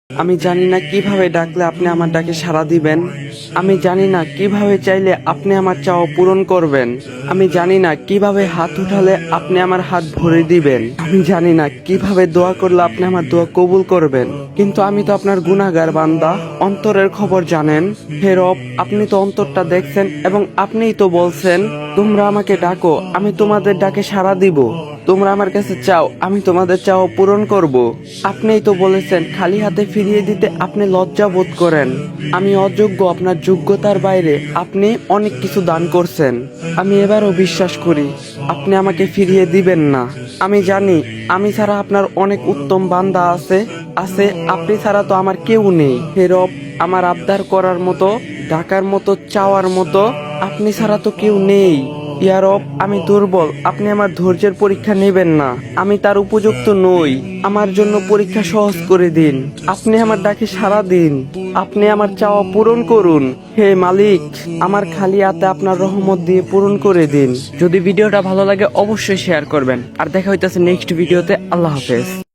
আমি জানি না কিভাবে ডাকলে আপনি আমার ডাকে সাড়া দিবেন। আমি জানি না কিভাবে চাইলে আপনি আমার চাওয়া পূরণ করবেন। আমি জানি না কিভাবে হাত উঠালে আপনি আমার হাত ভরে দিবেন। আমি জানি না কিভাবে দোয়া করলে আপনি আমার দোয়া কবুল করবেন। কিন্তু আমি তো আপনার গুনাহগার বান্দা, অন্তরের খবর জানেন। হে রব, আপনি তো অন্তরটা দেখছেন এবং আপনিই তো বলছেন তোমরা আমাকে ডাকো, আমি তোমাদের ডাকে সাড়া দিব। তোমরা আমার কাছে চাও, আমি তোমাদের চাওয়া পূরণ করব। আপনিই তো বলেছেন খালি হাতে ফিরিয়ে দিতে আপনি লজ্জা বোধ করেন। আমি অযোগ্য, আপনার যোগ্যতার বাইরে আপনি অনেক কিছু দান করছেন। আমি এবারও বিশ্বাস করি আপনি আমাকে ফিরিয়ে দিবেন না। আমি জানি আমি ছাড়া আপনার অনেক উত্তম বান্দা আছে আপনি ছাড়া তো আমার কেউ নেই। হে রব, আমার আবদার করার মতো, ডাকার মতো, চাওয়ার মতো আপনি ছাড়া তো কেউ নেই। ইয়া রব, আমি দুর্বল, আপনি আমার ধৈর্যের পরীক্ষা নেবেন না। আমি তার উপযুক্ত নই। আমার জন্য পরীক্ষা সহজ করে দিন। আপনি আমার ডাকে সাড়া দিন। আপনি আমার চাওয়া পূরণ করুন। হে মালিক, আমার খালি হাতে আপনার রহমত দিয়ে পূরণ করে দিন। যদি ভিডিওটা ভালো লাগে অবশ্যই শেয়ার করবেন। আর দেখা হইতেছে নেক্সট ভিডিওতে। আল্লাহ হাফেজ।